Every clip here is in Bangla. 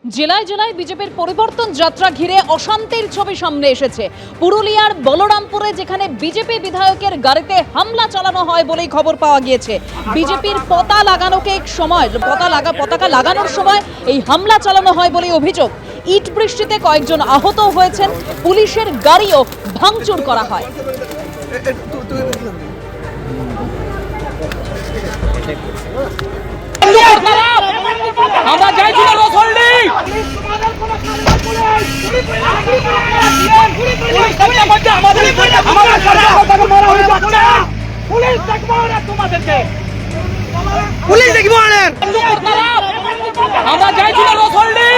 জেলায় জেলায় বিজেপির পরিবর্তন যাত্রা ঘিরে অশান্তির ছবি সামনে এসেছে। পুরুলিয়ার বলরামপুরে যেখানে বিজেপি বিধায়কের গাড়িতে হামলা চালানো হয় বলেই খবর পাওয়া গিয়েছে। বিজেপির পতাকা লাগানোর সময় এই হামলা চালানো হয় বলে অভিযোগ। ইট বৃষ্টিতে কয়েকজন আহত হয়েছেন, পুলিশের গাড়িও ভাঙচুর করা হয়। আমরা চাইছিলাম রসল্ডি পুলিশ দেখবো আমরা চাইছিলাম রসল্ডি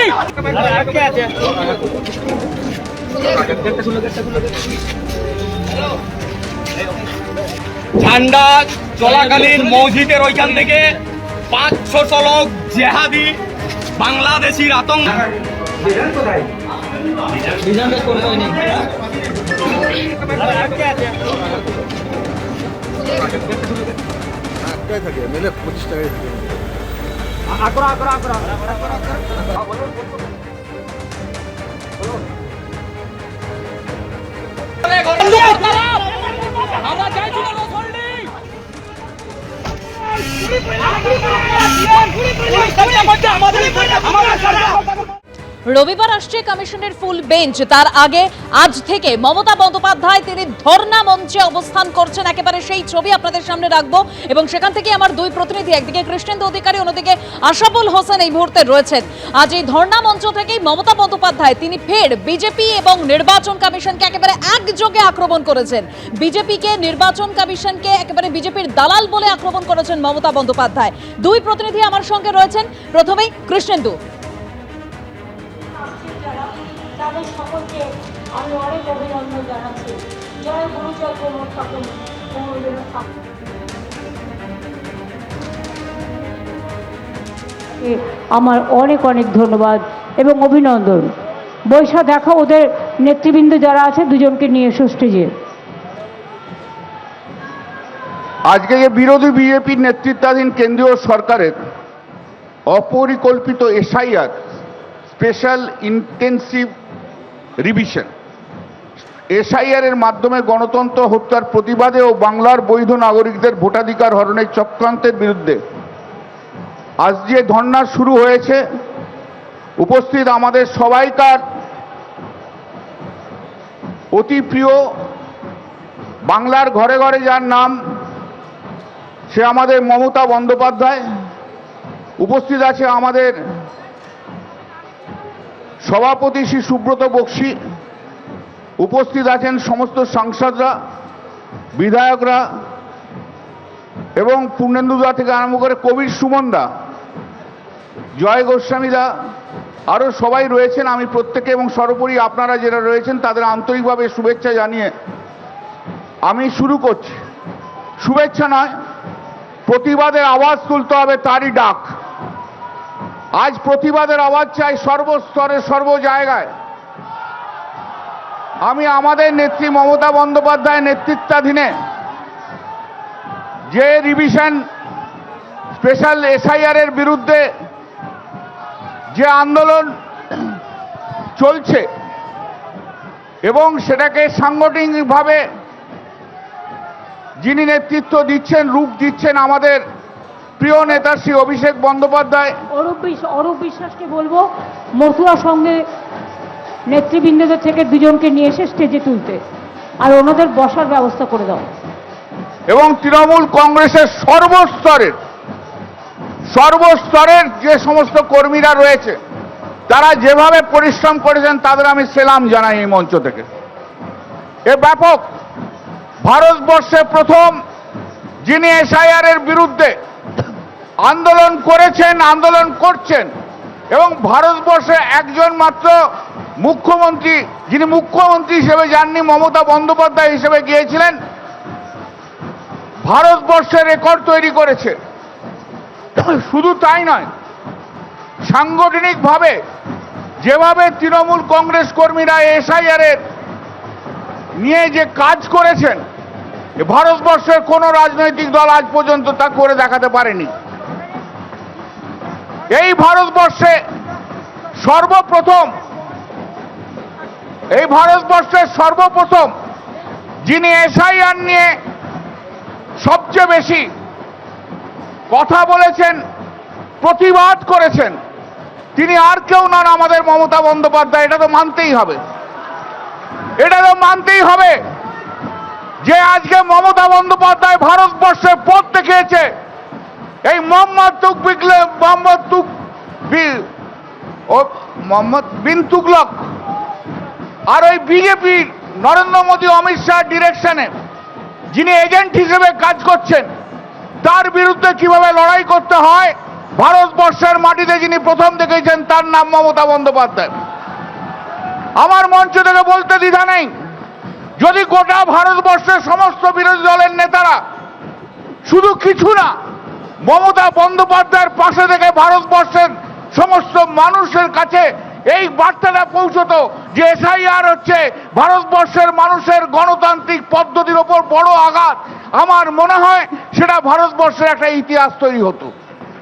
ঝান্ডা চলাকালীন মসজিদের ওইখান থেকে 500 লোক জেহাদি বাংলাদেশির আতঙ্ক আমরা চাইছিলাম রবিবার আসছে কমিশনের ফুল বেঞ্চ। তার আগে আজ থেকে মমতা বন্দ্যোপাধ্যায় তিনি ধর্ণা মঞ্চে অবস্থান করছেন, একেবারে সেই ছবি আপনাদের সামনে রাখবো। এবং সেখান থেকে আমার দুই প্রতিনিধি, একদিকে কৃষ্ণেন্দু অধিকারী, অন্যদিকে আশাফুল হোসেন এই মুহূর্তে রয়েছেন। আজ এই ধর্ণা মঞ্চ থেকেই মমতা বন্দ্যোপাধ্যায় তিনি ফের বিজেপি এবং নির্বাচন কমিশনকে একেবারে একযোগে আক্রমণ করেছেন। বিজেপিকে, নির্বাচন কমিশনকে একেবারে বিজেপির দালাল বলে আক্রমণ করেছেন মমতা বন্দ্যোপাধ্যায়। দুই প্রতিনিধি আমার সঙ্গে রয়েছেন। প্রথমেই কৃষ্ণেন্দু। তাদের সকলকে আমি অনেক অভিনন্দন জানাচ্ছি। জয় গুরু, জয় কোমর ঠাকুর, আমার অনেক অনেক ধন্যবাদ এবং অভিনন্দন। বৈশা দেখো ওদের নেতৃবৃন্দ যারা আছে দুজনকে নিয়ে এসো স্টেজে। আজকে যে বিরোধী বিজেপির নেতৃত্বাধীন কেন্দ্রীয় সরকারের অপরিকল্পিত SIR, special intensive revision, SIR এর মাধ্যমে গণতন্ত্র হত্যার প্রতিবাদে ও বাংলার বৈধ নাগরিকদের ভোটাধিকার হরণের চক্রান্তের বিরুদ্ধে আজ যে ধর্ণা শুরু হয়েছে, উপস্থিত আমাদের সবাইকার অতি প্রিয় বাংলার ঘরে ঘরে যার নাম সে আমাদের মমতা বন্দ্যোপাধ্যায়। উপস্থিত আছে আমাদের সভাপতি শ্রী সুব্রত বক্সী, উপস্থিত আছেন সমস্ত সাংসদরা, বিধায়করা এবং পূর্ণেন্দুদা থেকে আরম্ভ করে কবির সুমনদা, জয় গোস্বামীদা, আরও সবাই রয়েছেন। আমি প্রত্যেকে এবং সর্বোপরি আপনারা যারা রয়েছেন তাদের আন্তরিকভাবে শুভেচ্ছা জানিয়ে আমি শুরু করছি। শুভেচ্ছা নয়, প্রতিবাদের আওয়াজ তুলতে হবে, তারই ডাক। আজ প্রতিবাদের আওয়াজ চাই সর্বস্তরে, সর্ব জায়গায়। আমি আমাদের নেত্রী মমতা বন্দ্যোপাধ্যায়ের নেতৃত্বাধীনে যে রিভিশন স্পেশাল এসআইআর এর বিরুদ্ধে যে আন্দোলন চলছে এবং সেটাকে সাংগঠনিকভাবে যিনি নেতৃত্ব দিচ্ছেন, রূপ দিচ্ছেন আমাদের প্রিয় নেতা শ্রী অভিষেক বন্দ্যোপাধ্যায়। অরূপ বিশ্বাসকে বলবো মথুরার সঙ্গে নেতৃবৃন্দদের থেকে দুজনকে নিয়ে এসে স্টেজে তুলতে, আর ওনাদের বসার ব্যবস্থা করে দাও। এবং তৃণমূল কংগ্রেসের সর্বস্তরের যে সমস্ত কর্মীরা রয়েছে তারা যেভাবে পরিশ্রম করেছেন তাদের আমি সেলাম জানাই এই মঞ্চ থেকে। এ ব্যাপক, ভারতবর্ষে প্রথম যিনি এসআইআর এর বিরুদ্ধে আন্দোলন করেছেন, আন্দোলন করছেন এবং ভারতবর্ষে একজন মাত্র মুখ্যমন্ত্রী, যিনি মুখ্যমন্ত্রী হিসেবে যাননি, মমতা বন্দ্যোপাধ্যায় হিসেবে গিয়েছিলেন, ভারতবর্ষের রেকর্ড তৈরি করেছে। শুধু তাই নয়, সাংগঠনিকভাবে যেভাবে তৃণমূল কংগ্রেস কর্মীরা এসআইআর এর নিয়ে যে কাজ করেছেন, ভারতবর্ষের কোনো রাজনৈতিক দল আজ পর্যন্ত তা করে দেখাতে পারেনি। এই ভারতবর্ষে সর্বপ্রথম এই ভারতবর্ষের সর্বপ্রথম যিনি এসআইআর নিয়ে সবচেয়ে বেশি কথা বলেছেন, প্রতিবাদ করেছেন, তিনি আর কেউ নন, আমাদের মমতা বন্দ্যোপাধ্যায়। এটা তো মানতেই হবে, এটা তো মানতেই হবে যে আজকে মমতা বন্দ্যোপাধ্যায় ভারতবর্ষের পথ দেখিয়েছে। এই মোহাম্মদ বিন তুগলক আর ওই বিজেপির নরেন্দ্র মোদী অমিত শাহ ডিরেকশনে যিনি এজেন্ট হিসেবে কাজ করছেন, তার বিরুদ্ধে কিভাবে লড়াই করতে হয় ভারতবর্ষের মাটিতে যিনি প্রথম দেখেছেন, তার নাম মমতা বন্দ্যোপাধ্যায়। আমার মঞ্চ থেকে বলতে দ্বিধা নেই, যদি গোটা ভারতবর্ষের সমস্ত বিরোধী দলের নেতারা শুধু কিছু না, মমতা বন্দ্যোপাধ্যায়ের পাশে থেকে ভারতবর্ষের সমস্ত মানুষের কাছে এই বার্তাটা পৌঁছতো যে এসআইআর হচ্ছে ভারতবর্ষের মানুষের গণতান্ত্রিক পদ্ধতির ওপর বড় আঘাত, আমার মনে হয় সেটা ভারতবর্ষের একটা ইতিহাস তৈরি হতো।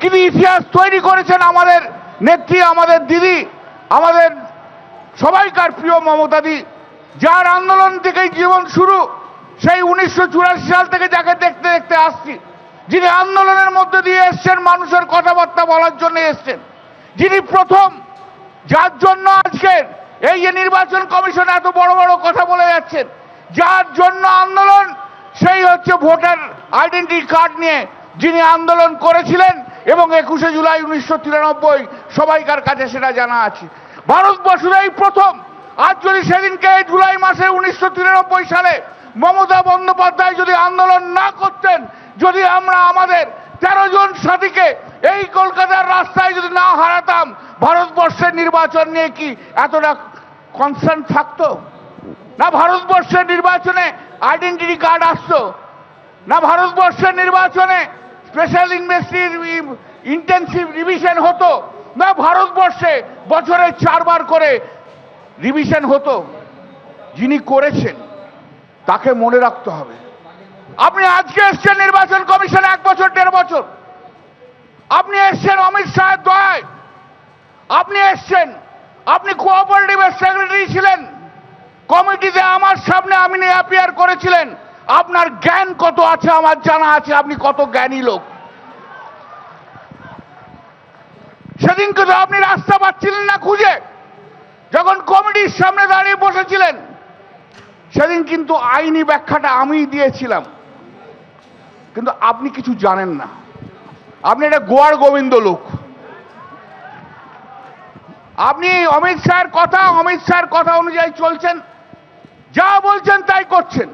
কিন্তু ইতিহাস তৈরি করেছেন আমাদের নেত্রী, আমাদের দিদি, আমাদের সবাইকার প্রিয় মমতাদি, যার আন্দোলন থেকেই জীবন শুরু, সেই 1984 সাল থেকে যাকে দেখতে দেখতে আসছি, যিনি আন্দোলনের মধ্যে দিয়ে এসছেন, মানুষের কথাবার্তা বলার জন্য এসছেন, যিনি প্রথম, যার জন্য আজকের এই যে নির্বাচন কমিশন এত বড় বড় কথা বলে যাচ্ছেন, যার জন্য আন্দোলন, সেই হচ্ছে ভোটার আইডেন্টি কার্ড নিয়ে যিনি আন্দোলন করেছিলেন এবং 21শে জুলাই 1993 সবাইকার কাছে সেটা জানা আছে। ভারতবর্ষের প্রথম, আজ যদি সেদিনকে জুলাই মাসে 1993 সালে মমতা বন্দ্যোপাধ্যায় যদি আন্দোলন না করতেন, যদি আমরা আমাদের 13 জন সাথীকে এই কলকাতার রাস্তায় যদি না হারাতাম, ভারতবর্ষের নির্বাচন নিয়ে কি এতটা কনসার্ন থাকতো? না ভারতবর্ষের নির্বাচনে আইডেন্টিটি কার্ড আসতো, না ভারতবর্ষের নির্বাচনে স্পেশাল ইন্টেন্সিভ রিভিশন হতো, না ভারতবর্ষে বছরে 4 বার করে রিভিশন হতো। যিনি করেছেন তাকে মনে রাখতে হবে। আপনি আজকে এসছেন নির্বাচন কমিশনে 1 বছর 1.5 বছর, আপনি এসছেন অমিত শাহের দয়ায়, আপনি এসছেন, আপনি কোঅপারেটিভের সেক্রেটারি ছিলেন, কমিটিতে আমার সামনে আপনি অ্যাপিয়ার করেছিলেন। আপনার জ্ঞান কত আছে আমার জানা আছে, আপনি কত জ্ঞানী লোক। সেদিনকে তো আপনি রাস্তা পাচ্ছিলেন না খুঁজে, যখন কমিটির সামনে দাঁড়িয়ে বসেছিলেন, সেদিন কিন্তু আইনি ব্যাখ্যাটা আমি দিয়েছিলাম, কিন্তু আপনি কিছু জানেন না। আপনি একটা গোয়ার গোবিন্দ লোক। আপনি অমিত শাহের কথা অনুযায়ী চলছেন, যা বলছেন তাই করছেন।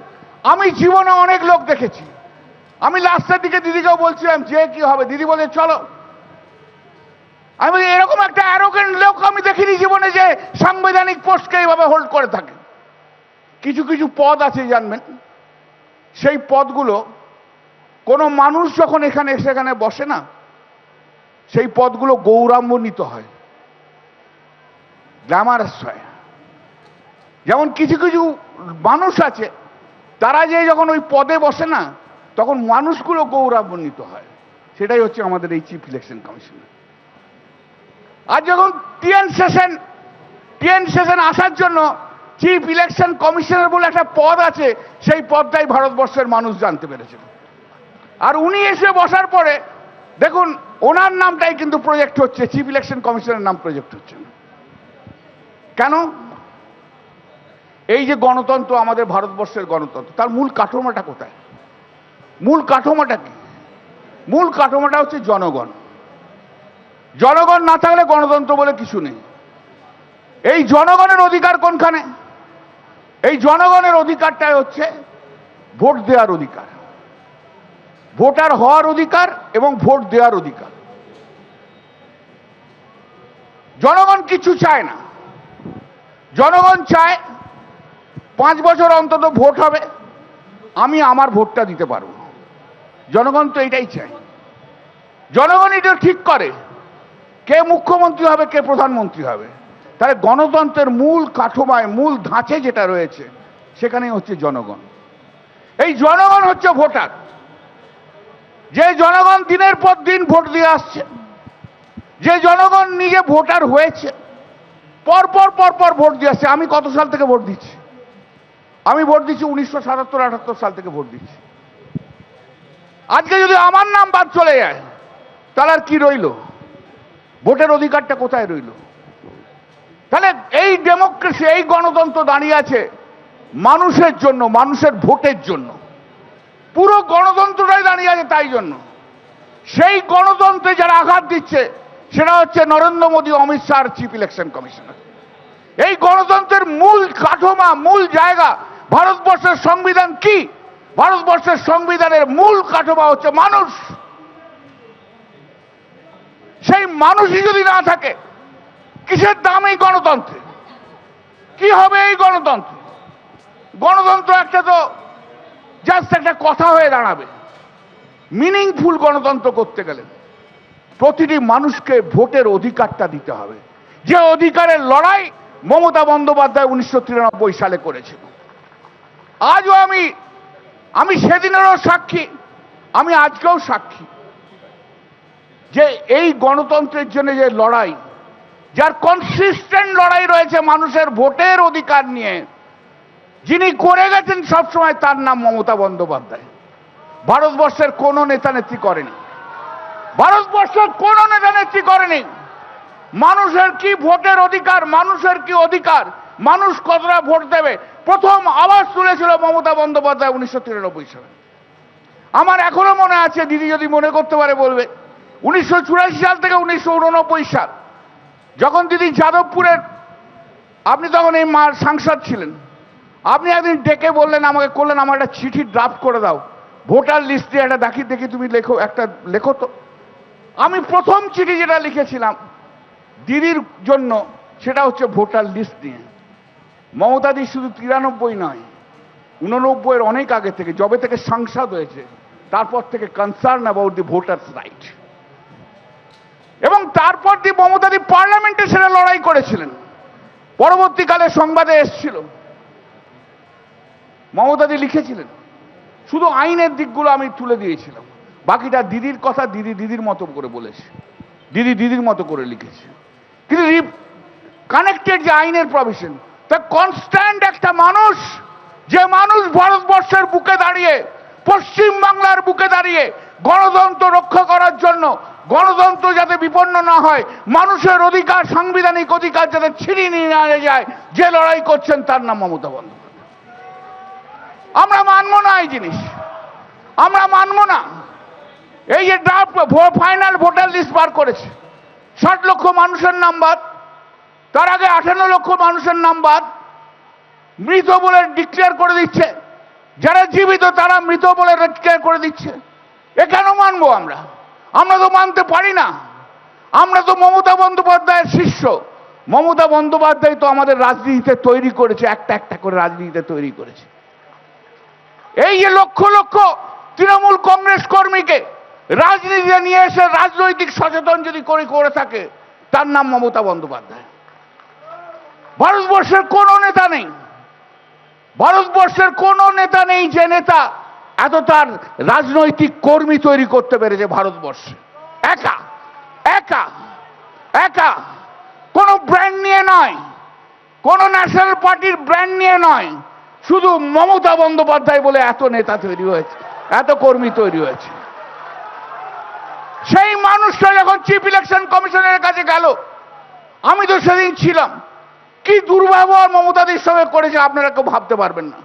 আমি জীবনে অনেক লোক দেখেছি। আমি লাস্টের দিকে দিদিকেও বলছিলাম যে কি হবে, দিদি বলে চলো। আমি বলি এরকম একটা অ্যারোগেন্ট লোক আমি দেখিনি জীবনে যে সাংবিধানিক পোস্টকে এইভাবে হোল্ড করে থাকে। কিছু কিছু পদ আছে জানবেন, সেই পদগুলো কোনো মানুষ যখন সেখানে বসে না, সেই পদগুলো গৌরবান্বিত হয়, গ্ল্যামারাস হয়। যেমন কিছু কিছু মানুষ আছে, তারা যে যখন ওই পদে বসে না, তখন মানুষগুলো গৌরবান্বিত হয়। সেটাই হচ্ছে আমাদের এই চিফ ইলেকশন কমিশনার। আর যখন টিএন সেশন আসার জন্য চিফ ইলেকশন কমিশনার বলে একটা পদ আছে, সেই পদটাই ভারতবর্ষের মানুষ জানতে পেরেছেন। আর উনি এসে বসার পরে দেখুন ওনার নামটাই কিন্তু প্রজেক্ট হচ্ছে, চিফ ইলেকশন কমিশনের নাম প্রজেক্ট হচ্ছে না। কেন? এই যে গণতন্ত্র, আমাদের ভারতবর্ষের গণতন্ত্র, তার মূল কাঠামোটা কোথায়? মূল কাঠামোটা কি? মূল কাঠামোটা হচ্ছে জনগণ। জনগণ না থাকলে গণতন্ত্র বলে কিছু নেই। এই জনগণের অধিকার কোনখানে? এই জনগণের অধিকারটাই হচ্ছে ভোট দেওয়ার অধিকার, ভোটার হওয়ার অধিকার এবং ভোট দেওয়ার অধিকার। জনগণ কিছু চায় না। জনগণ চায় 5 বছর অন্তত ভোট হবে, আমি আমার ভোটটা দিতে পারবো। জনগণ তো এটাই চায়। জনগণ এটা ঠিক করে কে মুখ্যমন্ত্রী হবে, কে প্রধানমন্ত্রী হবে। তাহলে গণতন্ত্রের মূল কাঠামোয়, মূল ধাঁচে যেটা রয়েছে, সেখানেই হচ্ছে জনগণ। এই জনগণ হচ্ছে ভোটার। যে জনগণ দিনের পর দিন ভোট দিয়ে আসছে, যে জনগণ নিজে ভোটার হয়েছে, পর ভোট দিয়ে আসছে। আমি কত সাল থেকে ভোট দিচ্ছি? আমি ভোট দিচ্ছি 1977-78 সাল থেকে ভোট দিচ্ছি। আজকে যদি আমার নাম বাদ চলে যায় তাহলে আর কি রইল? ভোটের অধিকারটা কোথায় রইল? তাহলে এই ডেমোক্রেসি, এই গণতন্ত্র দাঁড়িয়ে আছে মানুষের জন্য, মানুষের ভোটের জন্য। পুরো গণতন্ত্রটাই দাঁড়িয়ে আছে তাই জন্য। সেই গণতন্ত্রে যারা আঘাত দিচ্ছে সেটা হচ্ছে Narendra Modi, Amit Shah, chief election commissioner. এই গণতন্ত্রের মূল কাঠামো, মূল জায়গা ভারতবর্ষের সংবিধান কি? ভারতবর্ষের সংবিধানের মূল কাঠামো হচ্ছে মানুষ। সেই মানুষই যদি না থাকে, কিসের দাম এই গণতন্ত্রে? কি হবে এই গণতন্ত্র? গণতন্ত্র একটা তো জাস্ট একটা কথা হয়ে দাঁড়াবে। মিনিংফুল গণতন্ত্র করতে গেলে প্রতিটি মানুষকে ভোটের অধিকারটা দিতে হবে, যে অধিকারের লড়াই মমতা বন্দ্যোপাধ্যায় 1993 সালে করেছিল। আজও আমি সেদিনেরও সাক্ষী, আমি আজকেও সাক্ষী যে এই গণতন্ত্রের জন্য যে লড়াই, যার কনসিস্টেন্ট লড়াই রয়েছে মানুষের ভোটের অধিকার নিয়ে, যিনি করে গেছেন সবসময়, তার নাম মমতা বন্দ্যোপাধ্যায়। ভারতবর্ষের কোন নেতা নেত্রী করেনি, ভারতবর্ষের কোন নেতা নেত্রী করেনি। মানুষের কি ভোটের অধিকার, মানুষের কি অধিকার, মানুষ কতটা ভোট দেবে, প্রথম আওয়াজ তুলেছিল মমতা বন্দ্যোপাধ্যায় 1993 সালে। আমার এখনো মনে আছে, দিদি যদি মনে করতে পারে বলবে, 1984 সাল থেকে 1989 সাল, যখন দিদি যাদবপুরের, আপনি তখন এই সাংসদ ছিলেন, আপনি একদিন ডেকে বললেন আমাকে, করলেন আমার একটা চিঠি ড্রাফট করে দাও, ভোটার লিস্টে একটা দেখি তুমি লেখো, একটা লেখো তো। আমি প্রথম চিঠি যেটা লিখেছিলাম দিদির জন্য সেটা হচ্ছে ভোটার লিস্ট নিয়ে। মমতাদি শুধু 93 নয়, 89 অনেক আগে থেকে, যবে থেকে সাংসদ হয়েছে তারপর থেকে concern about the voters right. এবং তারপর দিয়ে মমতাদি পার্লামেন্টে সেটা লড়াই করেছিলেন। পরবর্তীকালে সংবাদে এসেছিল, মমতাদি লিখেছিলেন, শুধু আইনের দিকগুলো আমি তুলে দিয়েছিলাম, বাকিটা দিদির কথা দিদির মতো করে বলেছে, দিদির মতো করে লিখেছে। কিন্তু কানেক্টেড যে আইনের প্রভিশন, তা কনস্ট্যান্ট একটা মানুষ, যে মানুষ ভারতবর্ষের বুকে দাঁড়িয়ে, পশ্চিম বাংলার বুকে দাঁড়িয়ে গণতন্ত্র রক্ষা করার জন্য, গণতন্ত্র যাতে বিপন্ন না হয়, মানুষের অধিকার, সাংবিধানিক অধিকার যাতে ছিনিয়ে নিয়ে না যায়, যে লড়াই করছেন, তার নাম মমতা বন্দ্যোপাধ্যায়। আমরা মানব না এই জিনিস, আমরা মানব না। এই যে ড্রাফট ফাইনাল ভোটার লিস্ট বার করেছে, 60 লক্ষ মানুষের নাম বাদ, তার আগে 58 লক্ষ মানুষের নাম বাদ, মৃত বলে ডিক্লেয়ার করে দিচ্ছে, যারা জীবিত তারা মৃত বলে ডিক্লেয়ার করে দিচ্ছে। এ কেন মানবো আমরা? আমরা তো মানতে পারি না। আমরা তো মমতা বন্দ্যোপাধ্যায়ের শিষ্য। মমতা বন্দ্যোপাধ্যায় তো আমাদের রাজনীতিতে তৈরি করেছে, একটা একটা করে রাজনীতিতে তৈরি করেছে। এই যে লক্ষ লক্ষ তৃণমূল কংগ্রেস কর্মীকে রাজনীতিতে নিয়ে এসে রাজনৈতিক সচেতন যদি করে থাকে, তার নাম মমতা বন্দ্যোপাধ্যায়। ভারতবর্ষের কোন নেতা নেই, ভারতবর্ষের কোন নেতা নেই যে নেতা এত তার রাজনৈতিক কর্মী তৈরি করতে পেরেছে ভারতবর্ষে। একা একা একা, কোন ব্র্যান্ড নিয়ে নয়, কোন ন্যাশনাল পার্টির ব্র্যান্ড নিয়ে নয়, শুধু মমতা বন্দ্যোপাধ্যায় বলে এত নেতা তৈরি হয়েছে, এত কর্মী তৈরি হয়েছে। সেই মানুষটা যখন চিফ ইলেকশন কমিশনের কাছে গেল, আমি তো সেদিন ছিলাম, কি দুর্ব্যবহার মমতাদির সঙ্গে করেছে আপনারা কেউ ভাবতে পারবেন না।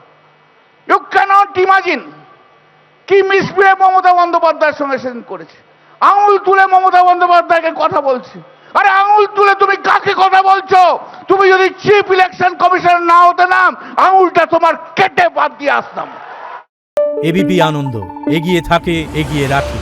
ইউ ক্যানট ইমাজিন কি মিসবিহেভ মমতা বন্দ্যোপাধ্যায়ের সঙ্গে সেদিন করেছে। আঙুল তুলে মমতা বন্দ্যোপাধ্যায়কে কথা বলছে। আরে আঙুল তুলে তুমি কাকে কথা বলছো? তুমি যদি চিফ ইলেকশন কমিশনার না হতে নাম, আঙুলটা তোমার কেটে বাদ দিয়ে আসতাম। এবিপি আনন্দ, এগিয়ে থাকে, এগিয়ে রাখে।